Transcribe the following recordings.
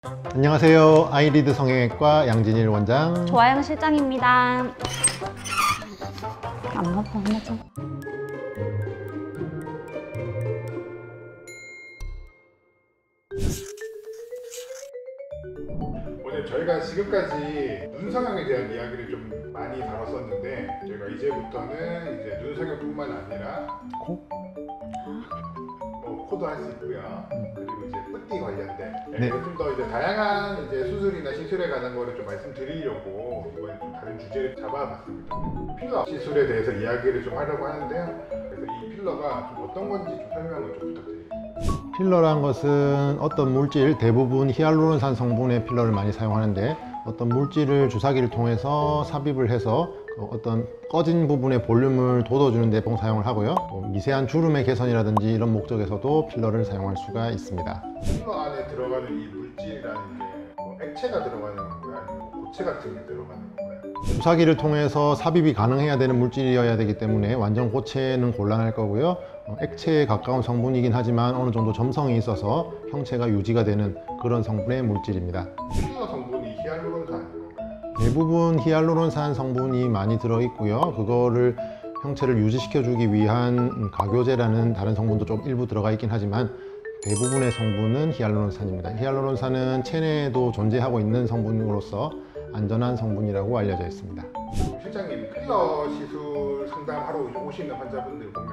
안녕하세요. 아이리드 성형외과 양진일 원장. 조아영 실장입니다. 안 맞아. 오늘 저희가 지금까지 눈 성형에 대한 이야기를 좀 많이 다뤘었는데, 저희가 이제부터는 이제 눈 성형뿐만 아니라 코? 코도 할 수 있고요. 그리고 이제 뿌띠 관련된 네. 좀 더 이제 다양한 이제 수술이나 시술에 관한 거를 좀 말씀드리려고 이번에 좀 다른 주제를 잡아봤습니다. 필러 시술에 대해서 이야기를 좀 하려고 하는데요. 그래서 이 필러가 좀 어떤 건지 좀 설명을 좀 부탁드립니다. 필러란 것은 어떤 물질, 대부분 히알루론산 성분의 필러를 많이 사용하는데, 어떤 물질을 주사기를 통해서 삽입을 해서 어떤 꺼진 부분의 볼륨을 돋워주는 데 사용을 하고요. 또 미세한 주름의 개선이라든지 이런 목적에서도 필러를 사용할 수가 있습니다. 필러 안에 들어가는 이 물질이라는 게뭐 액체가 들어가는 건가요? 아니면 고체 같은 게 들어가는 건가요? 주사기를 통해서 삽입이 가능해야 되는 물질이어야 되기 때문에 완전 고체는 곤란할 거고요. 액체에 가까운 성분이긴 하지만 어느 정도 점성이 있어서 형체가 유지가 되는 그런 성분의 물질입니다. 필러 성분이 히알루론산 아닌 건가요? 대부분 히알루론산 성분이 많이 들어있고요. 그거를 형체를 유지시켜 주기 위한 가교제라는 다른 성분도 좀 일부 들어가 있긴 하지만 대부분의 성분은 히알루론산입니다. 히알루론산은 체내에도 존재하고 있는 성분으로서 안전한 성분이라고 알려져 있습니다. 실장님, 필러 시술 상담하러 오시는 환자분들 보면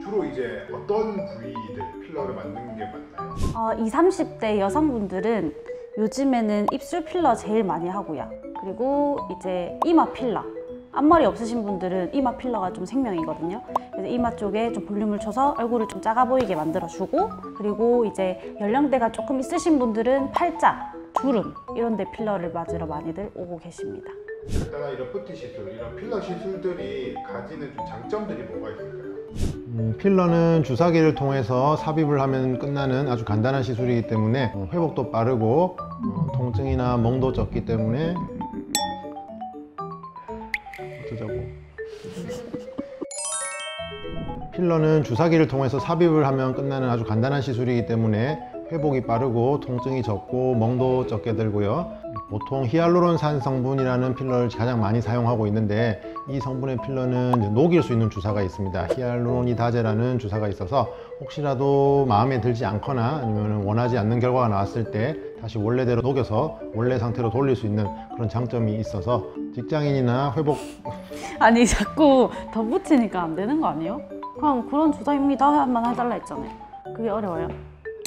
주로 이제 어떤 부위들 필러를 맞는 게 맞나요? 20, 30대 여성분들은 요즘에는 입술 필러 제일 많이 하고요. 그리고 이제 이마 필러. 앞머리 없으신 분들은 이마 필러가 좀 생명이거든요. 그래서 이마 쪽에 좀 볼륨을 줘서 얼굴을 좀 작아 보이게 만들어주고, 그리고 이제 연령대가 조금 있으신 분들은 팔자, 주름 이런 데 필러를 맞으러 많이들 오고 계십니다. 간단한 이런 뿌띠 시술, 이런 필러 시술들이 가지는 좀 장점들이 뭐가 있을까요? 필러는 주사기를 통해서 삽입을 하면 끝나는 아주 간단한 시술이기 때문에 회복도 빠르고 통증이나 멍도 적기 때문에 어쩌자고. 필러는 주사기를 통해서 삽입을 하면 끝나는 아주 간단한 시술이기 때문에 회복이 빠르고 통증이 적고 멍도 적게 들고요. 보통 히알루론산 성분이라는 필러를 가장 많이 사용하고 있는데, 이 성분의 필러는 이제 녹일 수 있는 주사가 있습니다. 히알루로니다제라는 주사가 있어서 혹시라도 마음에 들지 않거나 아니면 원하지 않는 결과가 나왔을 때 다시 원래대로 녹여서 원래 상태로 돌릴 수 있는 그런 장점이 있어서 직장인이나 회복 아니 자꾸 덧붙이니까 안 되는 거 아니에요? 그냥 그런 주사입니다 하만 해달라 했잖아요. 그게 어려워요?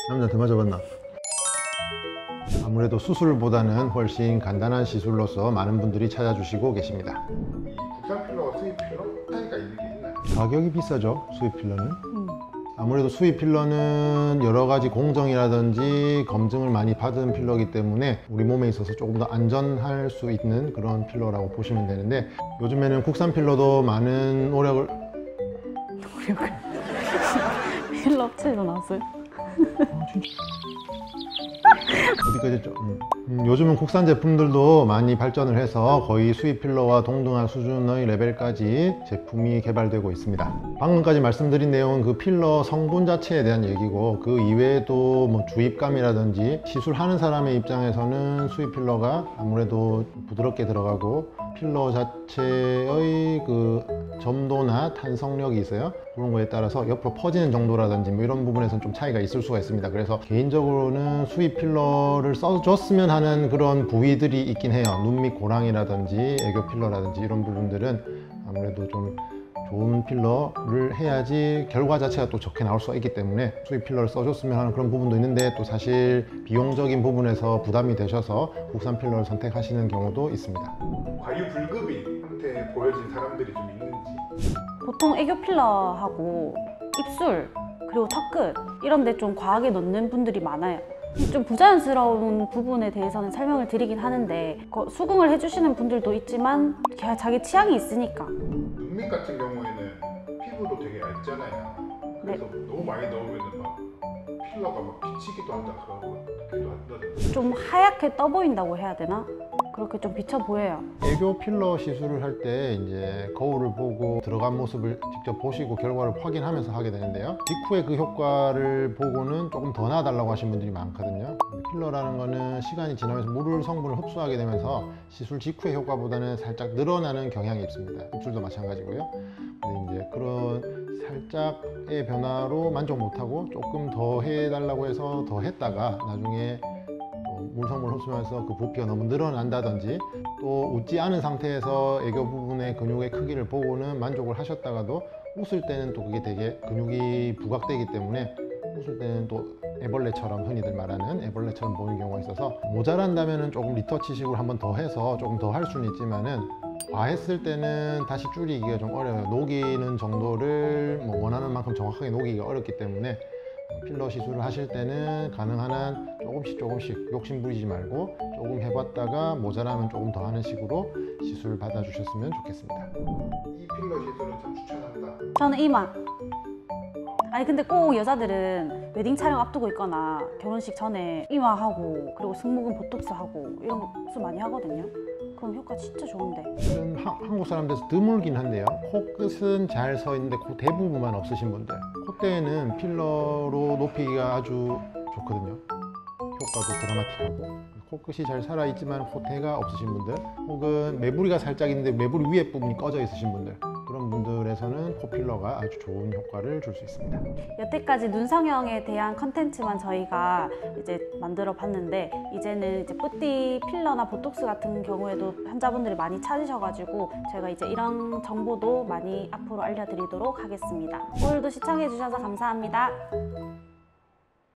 남자한테 맞아봤나? 아무래도 수술보다는 훨씬 간단한 시술로서 많은 분들이 찾아주시고 계십니다. 이 국산 필러와 수입 필러 차이가 있는 게 있나요? 가격이 비싸죠, 수입 필러는. 아무래도 수입 필러는 여러 가지 공정이라든지 검증을 많이 받은 필러이기 때문에 우리 몸에 있어서 조금 더 안전할 수 있는 그런 필러라고 보시면 되는데, 요즘에는 국산 필러도 많은 노력을 필러 업체에서 나왔어요? 어디까지 했죠? 요즘은 국산 제품들도 많이 발전을 해서 거의 수입 필러와 동등한 수준의 레벨까지 제품이 개발되고 있습니다. 방금까지 말씀드린 내용은 그 필러 성분 자체에 대한 얘기고, 그 이외에도 뭐 주입감이라든지 시술하는 사람의 입장에서는 수입 필러가 아무래도 부드럽게 들어가고 필러 자체의 그 점도나 탄성력이 있어요. 그런 거에 따라서 옆으로 퍼지는 정도라든지 뭐 이런 부분에서는 좀 차이가 있을 수가 있습니다. 그래서 개인적으로는 수입 필러를 써줬으면 하는 그런 부위들이 있긴 해요. 눈 밑 고랑이라든지 애교 필러라든지 이런 부분들은 아무래도 좀 좋은 필러를 해야지 결과 자체가 또 좋게 나올 수가 있기 때문에 수입 필러를 써줬으면 하는 그런 부분도 있는데, 또 사실 비용적인 부분에서 부담이 되셔서 국산 필러를 선택하시는 경우도 있습니다. 과유불급인 상태에 보여진 사람들이 좀 있는지. 보통 애교 필러하고 입술 그리고 턱끝 이런 데 좀 과하게 넣는 분들이 많아요. 좀 부자연스러운 부분에 대해서는 설명을 드리긴 하는데, 수긍을 해주시는 분들도 있지만 자기 취향이 있으니까. 눈밑 같은 경우에는 피부도 되게 얇잖아요. 그래서 너무 많이 넣으면 막 필러가 막 비치기도 한다 그러고 그기도 한다던데. 좀 하얗게 떠 보인다고 해야 되나? 그렇게 좀 비쳐 보여요. 애교 필러 시술을 할 때 이제 거울을 보고 들어간 모습을 직접 보시고 결과를 확인하면서 하게 되는데요. 직후에 그 효과를 보고는 조금 더 놔달라고 하신 분들이 많거든요. 근데 필러라는 거는 시간이 지나면서 물 성분을 흡수하게 되면서 시술 직후의 효과보다는 살짝 늘어나는 경향이 있습니다. 입술도 마찬가지고요. 근데 이제 그런 살짝의 변화로 만족 못하고 조금 더 해달라고 해서 더 했다가 나중에 물성분을 흡수하면서 그 부피가 너무 늘어난다든지 또 웃지 않은 상태에서 애교 부분의 근육의 크기를 보고는 만족을 하셨다가도 웃을 때는 또 그게 되게 근육이 부각되기 때문에 웃을 때는 또 애벌레처럼 흔히들 말하는 애벌레처럼 보이는 경우가 있어서 모자란다면은 조금 리터치식으로 한번 더 해서 조금 더 할 수는 있지만은 과했을 때는 다시 줄이기가 좀 어려워요. 녹이는 정도를 뭐 원하는 만큼 정확하게 녹이기가 어렵기 때문에 필러 시술을 하실 때는 가능한 한 조금씩 욕심 부리지 말고 조금 해봤다가 모자라면 조금 더 하는 식으로 시술 받아주셨으면 좋겠습니다. 이 필러 시술은 참 추천한다. 저는 이마. 아니 근데 꼭 여자들은 웨딩 촬영 앞두고 있거나 결혼식 전에 이마하고 그리고 승모근 보톡스 하고 이런 거 수술 많이 하거든요. 그럼 효과 진짜 좋은데. 실은 한국 사람들에서 드물긴 한데요. 코끝은 잘 서 있는데 그 대부분만 없으신 분들, 콧대는 필러로 높이기가 아주 좋거든요. 효과도 드라마틱하고 코끝이 잘 살아있지만 콧대가 없으신 분들, 혹은 매부리가 살짝 있는데 매부리 위에 부분이 꺼져 있으신 분들, 그런 분들에서는 코필러가 아주 좋은 효과를 줄 수 있습니다. 여태까지 눈 성형에 대한 컨텐츠만 저희가 이제 만들어 봤는데 이제는 이제 뿌띠 필러나 보톡스 같은 경우에도 환자분들이 많이 찾으셔가지고 저희가 이제 이런 정보도 많이 앞으로 알려드리도록 하겠습니다. 오늘도 시청해 주셔서 감사합니다.